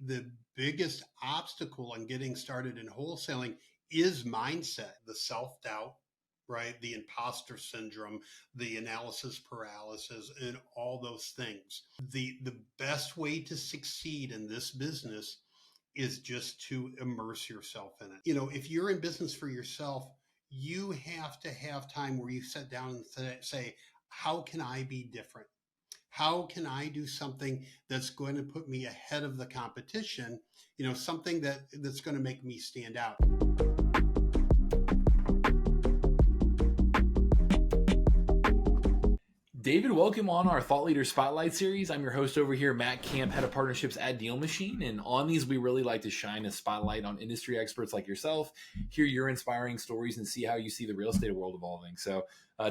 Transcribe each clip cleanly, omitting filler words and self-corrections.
the biggest obstacle in getting started in wholesaling is mindset, the self-doubt, right? The imposter syndrome, the analysis paralysis, and all those things. The best way to succeed in this business is just to immerse yourself in it. If you're in business for yourself, you have to have time where you sit down and say, how can I be different? How can I do something that's going to put me ahead of the competition? Something that's going to make me stand out. David, welcome on our Thought Leader Spotlight series. I'm your host over here, Matt Camp, head of partnerships at DealMachine. And on these, we really like to shine a spotlight on industry experts like yourself, hear your inspiring stories, and see how you see the real estate world evolving. So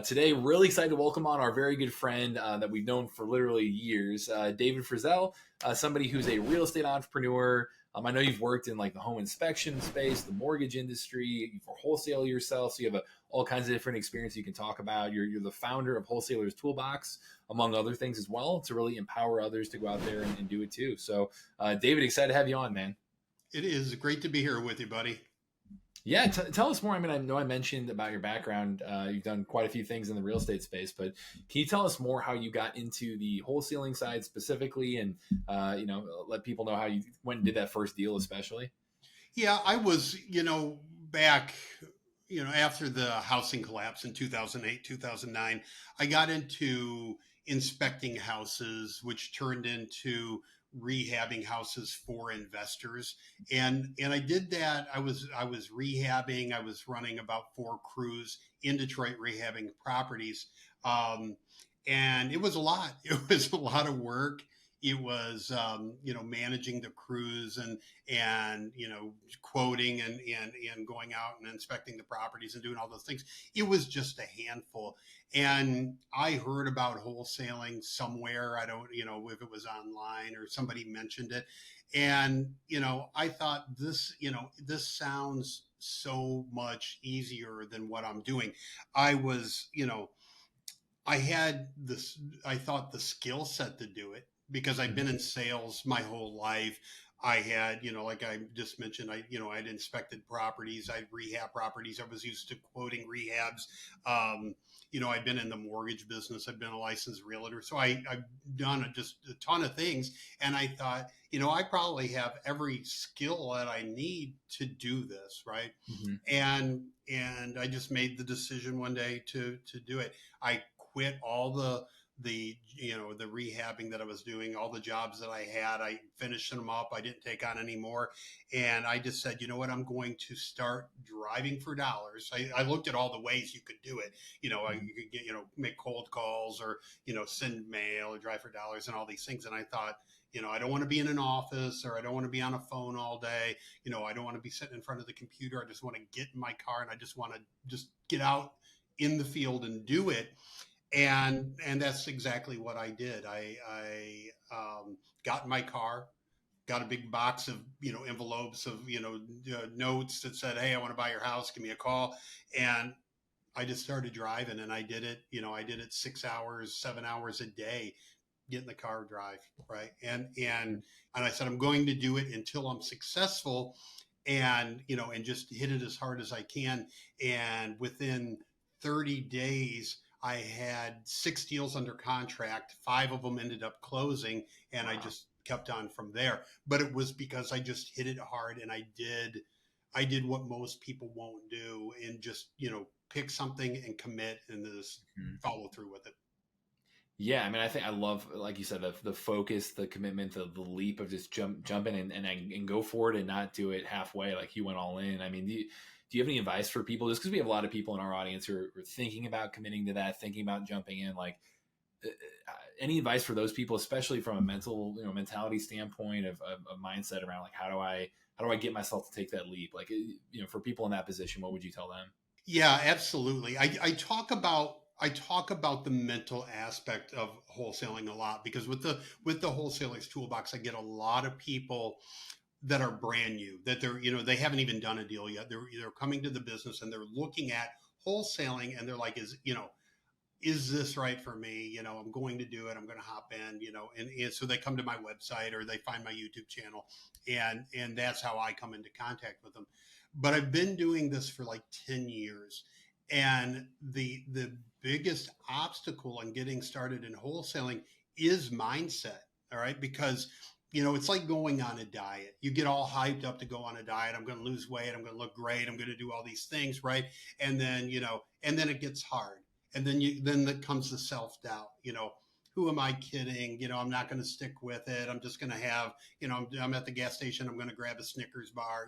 today, really excited to welcome on our very good friend that we've known for literally years, David Frizzell, somebody who's a real estate entrepreneur. I know you've worked in like the home inspection space, the mortgage industry, for wholesale yourself. So you have all kinds of different experience you can talk about. You're the founder of Wholesalers Toolbox, among other things as well, to really empower others to go out there and do it too. So David, excited to have you on, man. It is great to be here with you, buddy. Yeah, tell us more. I mean, I know I mentioned about your background. You've done quite a few things in the real estate space, but can you tell us more how you got into the wholesaling side specifically, and let people know how you went and did that first deal, especially? Yeah, I was, back, after the housing collapse in 2008, 2009, I got into inspecting houses, which turned into rehabbing houses for investors. And I did that. I was rehabbing. I was running about 4 crews in Detroit rehabbing properties. And it was a lot. It was a lot of work. It was, managing the crews and quoting and going out and inspecting the properties and doing all those things. It was just a handful. And I heard about wholesaling somewhere. I don't, if it was online or somebody mentioned it. And, I thought this sounds so much easier than what I'm doing. I was, I had this, I thought the skill set to do it because I'd been in sales my whole life. I had, like I just mentioned, I'd inspected properties, I'd rehab properties. I was used to quoting rehabs. I'd been in the mortgage business. I've been a licensed realtor. So I've done just a ton of things. And I thought, I probably have every skill that I need to do this. Right. Mm-hmm. And I just made the decision one day to do it. I quit all the rehabbing that I was doing, all the jobs that I had. I finished them up. I didn't take on any more. And I just said, you know what, I'm going to start driving for dollars. I looked at all the ways you could do it. You could get, make cold calls or, send mail or drive for dollars and all these things. And I thought, I don't want to be in an office or I don't want to be on a phone all day. I don't want to be sitting in front of the computer. I just want to get in my car and I just want to just get out in the field and do it. And that's exactly what I did. I got in my car, got a big box of, envelopes of, notes that said, hey, I want to buy your house. Give me a call. And I just started driving and I did it, I did it 6 hours, 7 hours a day, get in the car, drive. Right. And I said, I'm going to do it until I'm successful and, and just hit it as hard as I can. And within 30 days, I had 6 deals under contract. 5 of them ended up closing, and I just kept on from there. But it was because I just hit it hard, and I did what most people won't do, and just pick something and commit, and just follow through with it. Yeah, I mean, I think I love, like you said, the focus, the commitment, the leap of just jumping and go for it and not do it halfway, like you went all in. I mean, do you have any advice for people? Just because we have a lot of people in our audience who are thinking about committing to that, thinking about jumping in, like any advice for those people, especially from a mentality standpoint of mindset around like, how do I get myself to take that leap? Like, for people in that position, what would you tell them? Yeah, absolutely. I talk about the mental aspect of wholesaling a lot because with the Wholesalers Toolbox, I get a lot of people that are brand new, that they're, they haven't even done a deal yet. They're coming to the business and they're looking at wholesaling and they're like, is is this right for me? I'm going to do it. I'm going to hop in, and so they come to my website or they find my YouTube channel, and that's how I come into contact with them. But I've been doing this for like 10 years. And the biggest obstacle in getting started in wholesaling is mindset. All right. Because it's like going on a diet. You get all hyped up to go on a diet. I'm going to lose weight. I'm going to look great. I'm going to do all these things. Right. And then, and then it gets hard. And then comes the self-doubt, who am I kidding? I'm not going to stick with it. I'm just going to have, I'm at the gas station. I'm going to grab a Snickers bar,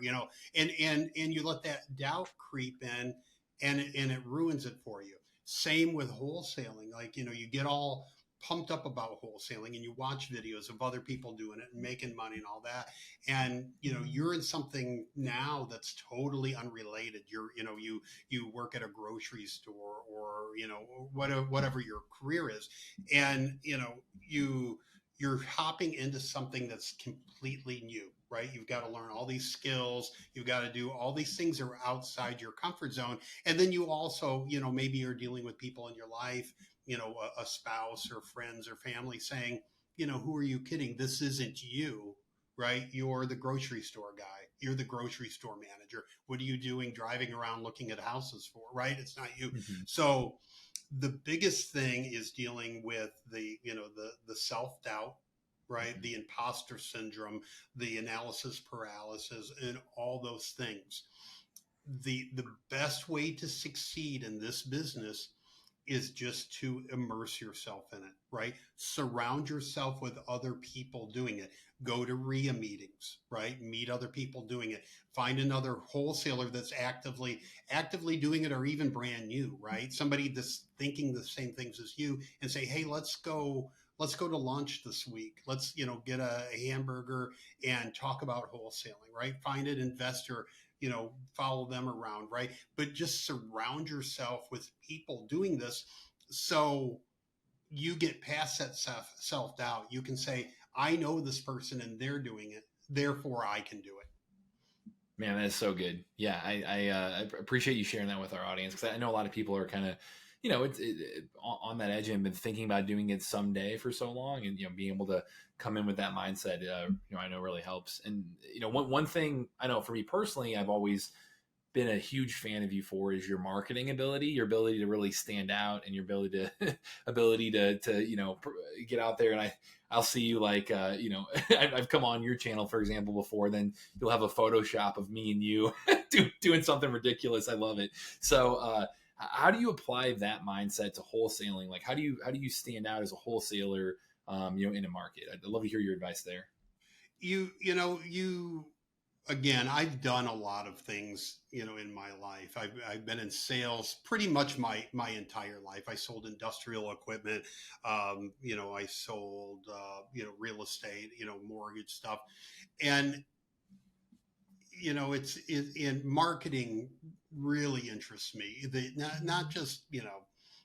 and you let that doubt creep in, and it ruins it for you. Same with wholesaling. Like, you get all pumped up about wholesaling and you watch videos of other people doing it and making money and all that. And, you're in something now that's totally unrelated. You work at a grocery store or, whatever your career is. And, you're hopping into something that's completely new, right? You've got to learn all these skills. You've got to do all these things that are outside your comfort zone. And then you also, maybe you're dealing with people in your life, a spouse or friends or family saying, who are you kidding? This isn't you, right? You're the grocery store guy. You're the grocery store manager. What are you doing driving around looking at houses for, right? It's not you. Mm-hmm. So the biggest thing is dealing with the self-doubt, right? Mm-hmm. The imposter syndrome, the analysis paralysis, and all those things. The best way to succeed in this business is just to immerse yourself in it, right? Surround yourself with other people doing it. Go to RIA meetings, right? Meet other people doing it. Find another wholesaler that's actively doing it, or even brand new, right? Somebody that's thinking the same things as you, and say, hey, let's go to lunch this week. Let's, get a hamburger and talk about wholesaling, right? Find an investor, follow them around, right? But just surround yourself with people doing this, so you get past that self-doubt. You can say, I know this person and they're doing it, therefore I can do it. Man, that is so good. Yeah, I appreciate you sharing that with our audience, because I know a lot of people are kind of, on that edge and been thinking about doing it someday for so long, and being able to come in with that mindset, I know really helps. And one thing I know for me personally, I've always been a huge fan of you for is your marketing ability, your ability to really stand out, and your ability to get out there. And I'll see you like I've come on your channel, for example, before. Then you'll have a Photoshop of me and you doing something ridiculous. I love it. So how do you apply that mindset to wholesaling? Like, how do you stand out as a wholesaler, in a market? I'd love to hear your advice there. Again, I've done a lot of things, in my life. I've been in sales pretty much my entire life. I sold industrial equipment. I sold, real estate, mortgage stuff. And, it's in marketing really interests me. Not just,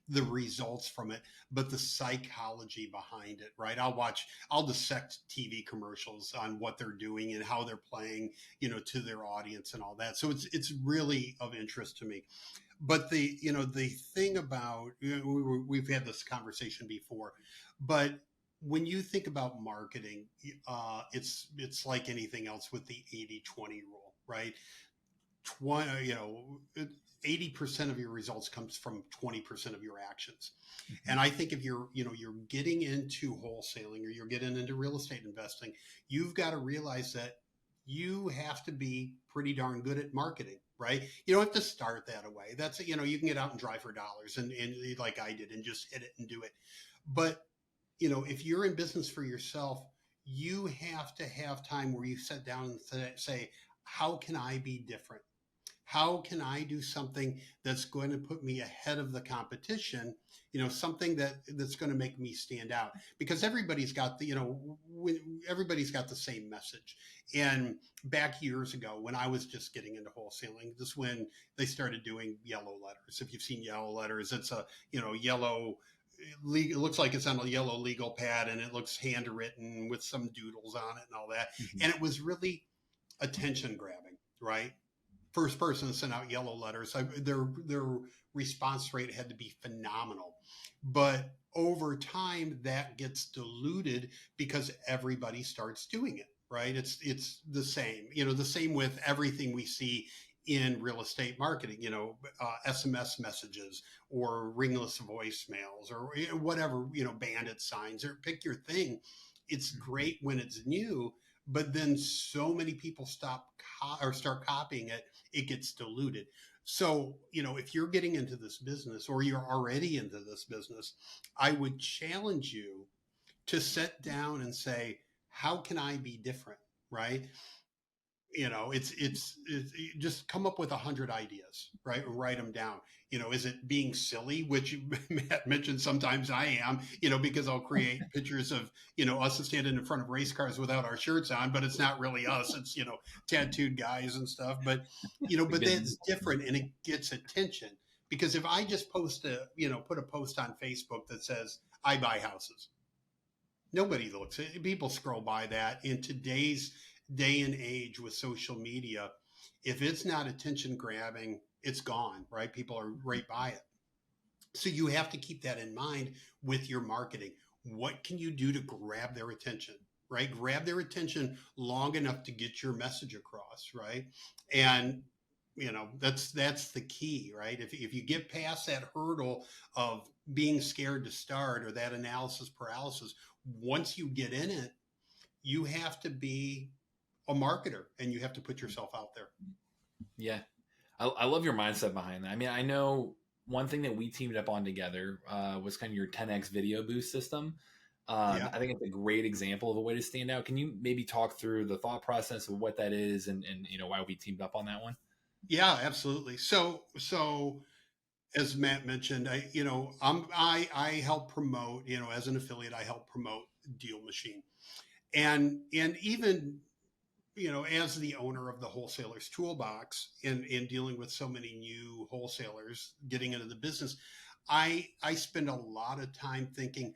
the results from it, but the psychology behind it, right? I'll dissect TV commercials on what they're doing and how they're playing, to their audience and all that. So it's really of interest to me. But the thing about, we've had this conversation before, but when you think about marketing, it's like anything else with the 80-20 rule, right? 80% of your results comes from 20% of your actions. Mm-hmm. And I think if you're getting into wholesaling or you're getting into real estate investing, you've got to realize that you have to be pretty darn good at marketing, right? You don't have to start that away. That's, you can get out and drive for dollars and like I did and just hit it and do it. But, if you're in business for yourself, you have to have time where you sit down and say, how can I be different? How can I do something that's going to put me ahead of the competition? Something that's going to make me stand out, because everybody's got everybody's got the same message. And back years ago, when I was just getting into wholesaling, this when they started doing yellow letters. If you've seen yellow letters, it's a, yellow, it looks like it's on a yellow legal pad and it looks handwritten with some doodles on it and all that. Mm-hmm. And it was really attention grabbing, right? first person to send out yellow letters. Their response rate had to be phenomenal. But over time, that gets diluted because everybody starts doing it, right? It's the same, the same with everything we see in real estate marketing, SMS messages or ringless voicemails or whatever, bandit signs, or pick your thing. It's great when it's new, but then so many people or start copying it, it gets diluted. So, if you're getting into this business or you're already into this business, I would challenge you to sit down and say, how can I be different? Right? It's just come up with 100 ideas, right? Write them down. Is it being silly, which Matt mentioned sometimes I am, because I'll create pictures of, us standing in front of race cars without our shirts on, but it's not really us. It's, tattooed guys and stuff. But, We've but been that's different and it gets attention. Because if I just put a post on Facebook that says, I buy houses, nobody looks at it. People scroll by that. In today's day and age with social media, if it's not attention grabbing, it's gone, right? People are right by it. So you have to keep that in mind with your marketing. What can you do to grab their attention, right? Grab their attention long enough to get your message across, right? And that's the key, right? If you get past that hurdle of being scared to start or that analysis paralysis, once you get in it, you have to be a marketer and you have to put yourself out there. Yeah. I love your mindset behind that. I mean, I know one thing that we teamed up on together was kind of your 10x video boost system. Yeah. I think it's a great example of a way to stand out. Can you maybe talk through the thought process of what that is and why we teamed up on that one? Yeah, absolutely. So as Matt mentioned, I help promote, as an affiliate, I help promote DealMachine. And even, as the owner of the wholesalers toolbox in dealing with so many new wholesalers getting into the business, I spend a lot of time thinking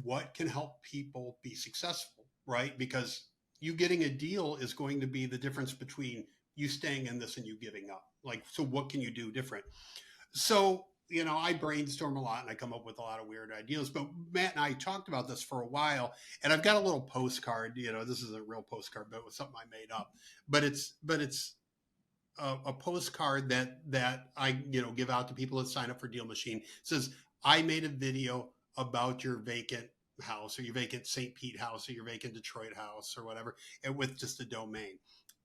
what can help people be successful, right? Because you getting a deal is going to be the difference between you staying in this and you giving up. Like, so what can you do different? So, I brainstorm a lot and I come up with a lot of weird ideas. But Matt and I talked about this for a while, and I've got a little postcard. This is a real postcard, but it was something I made up. But it's a postcard that I give out to people that sign up for DealMachine. It says, I made a video about your vacant house or your vacant St. Pete house or your vacant Detroit house or whatever, and with just a domain.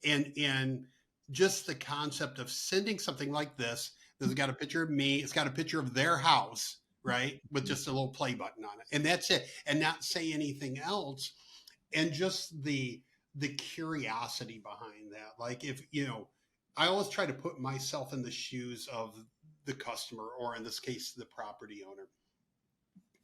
And just the concept of sending something like this. It's got a picture of me. It's got a picture of their house, right? With just a little play button on it. And that's it. And not say anything else. And just the curiosity behind that. Like if, I always try to put myself in the shoes of the customer, or in this case, the property owner.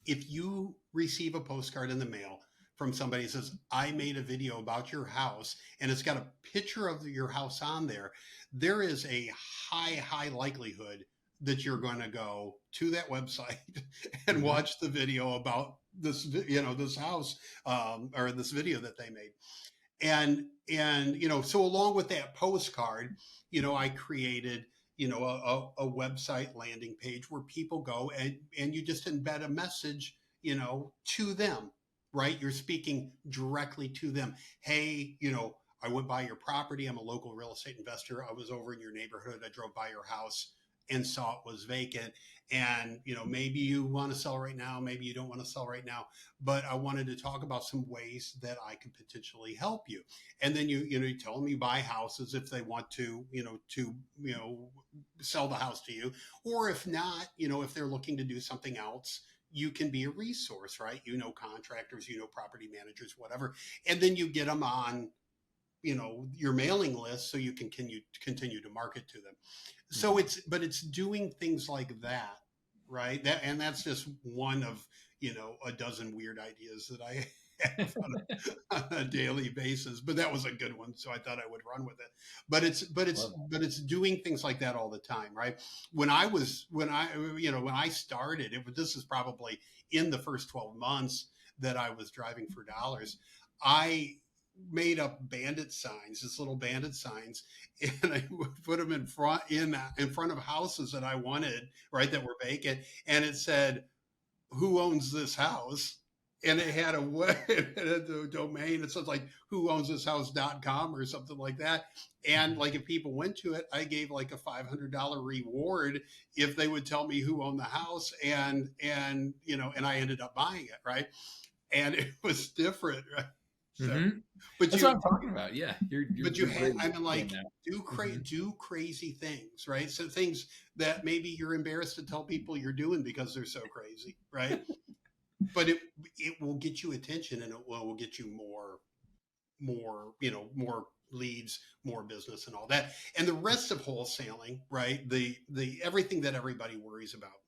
If you receive a postcard in the mail from somebody that says, I made a video about your house, and it's got a picture of your house on there, there is a high likelihood that you're going to go to that website and watch the video about this house, or this video that they made. And so along with that postcard, I created a website landing page where people go and you just embed a message to them, right? You're speaking directly to them. Hey, I went by your property. I'm a local real estate investor. I was over in your neighborhood. I drove by your house and saw it was vacant. And, maybe you want to sell right now. Maybe you don't want to sell right now, but I wanted to talk about some ways that I could potentially help you. And then you tell them you buy houses if they want to sell the house to you, or if not, if they're looking to do something else, you can be a resource, right? Contractors, property managers, whatever. And then you get them on, your mailing list so you can continue to market to them. So it's doing things like that, right? That's just one of, a dozen weird ideas that I have on a daily basis, but that was a good one. So I thought I would run with it, but it's doing things like that all the time, right? When I started this is probably in the first 12 months that I was driving for dollars. I made up bandit signs, this little bandit signs, and I would put them in front of houses that I wanted, right, that were vacant, and it said, "Who owns this house?" And it had a it had a domain. It says like whoownsThishouse.com or something like that. And Mhm. like if people went to it, I gave like a $500 reward if they would tell me who owned the house, and I ended up buying it, right? And it was different, right? So, Mhm. but That's what you I'm talking about. Yeah, but you you're have, great I mean, at doing like, that. Mhm. do crazy things, right? So things that maybe you're embarrassed to tell people you're doing because they're so crazy, right? But it will get you attention, and it will get you more leads, more business, and all that. And the rest of wholesaling, right? The everything that everybody worries about.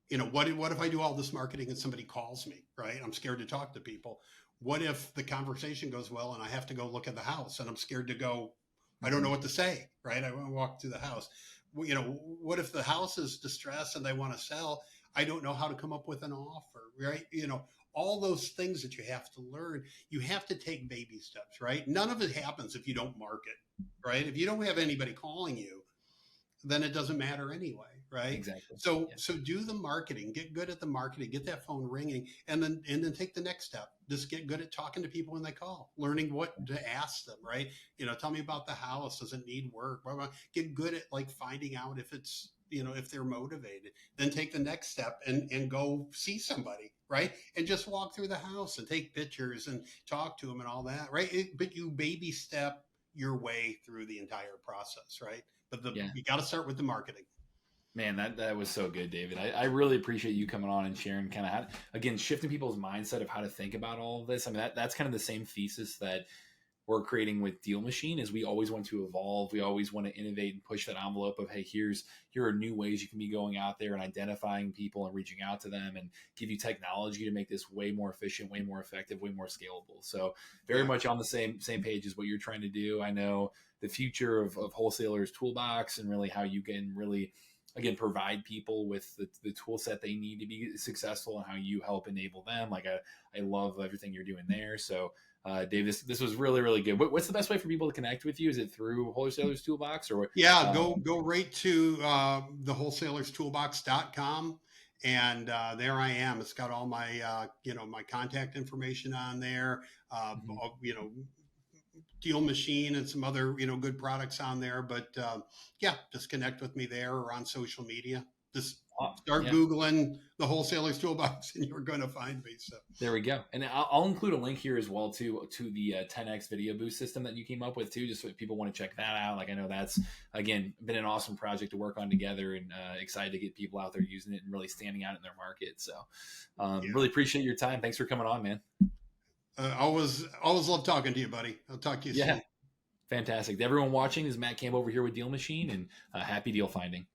What if I do all this marketing and somebody calls me, right? I'm scared to talk to people. What if the conversation goes well and I have to go look at the house and I'm scared to go? I don't know Mhm. what to say, right? I want to walk through the house. What if the house is distressed and they want to sell? I don't know how to come up with an offer, right? All those things that you have to learn. You have to take baby steps, right? None of it happens if you don't market, right? If you don't have anybody calling you, then it doesn't matter anyway, right? Exactly. So do the marketing, get good at the marketing, get that phone ringing, and then take the next step. Just get good at talking to people when they call, learning what to ask them, right? Tell me about the house. Does it need work? Blah, blah. Get good at like finding out if they're motivated. Then take the next step and go see somebody, right? And just walk through the house and take pictures and talk to them and all that, right? But you baby step your way through the entire process, right? But Yeah. you got to start with the marketing. Man, that was so good, David. I really appreciate you coming on and sharing kind of how, again, shifting people's mindset of how to think about all of this. I mean, that's kind of the same thesis that we're creating with DealMachine is we always want to evolve. We always want to innovate and push that envelope of, hey, here are new ways you can be going out there and identifying people and reaching out to them and give you technology to make this way more efficient, way more effective, way more scalable. So very Yeah. much on the same page as what you're trying to do. I know the future of wholesalers toolbox and really how you can really again provide people with the tool set they need to be successful and how you help enable them. Like I love everything you're doing there. So Dave, this was really, really good. What's the best way for people to connect with you? Is it through Wholesalers Toolbox or? Yeah, go right to the wholesalestoolbox.com, and there I am. It's got all my contact information on there. Mhm. Deal Machine and some other good products on there. But yeah, just connect with me there or on social media. Just start Yeah, Googling the Wholesalers Toolbox, and you're going to find me. So there we go. And I'll include a link here as well to the 10x video boost system that you came up with too, just so if people want to check that out. Like I know that's again been an awesome project to work on together, and excited to get people out there using it and really standing out in their market. So yeah, really appreciate your time. Thanks for coming on, man. always love talking to you, buddy. I'll talk to you Yeah, soon. fantastic. To everyone watching, this is Matt Camp over here with Deal Machine, and happy deal finding.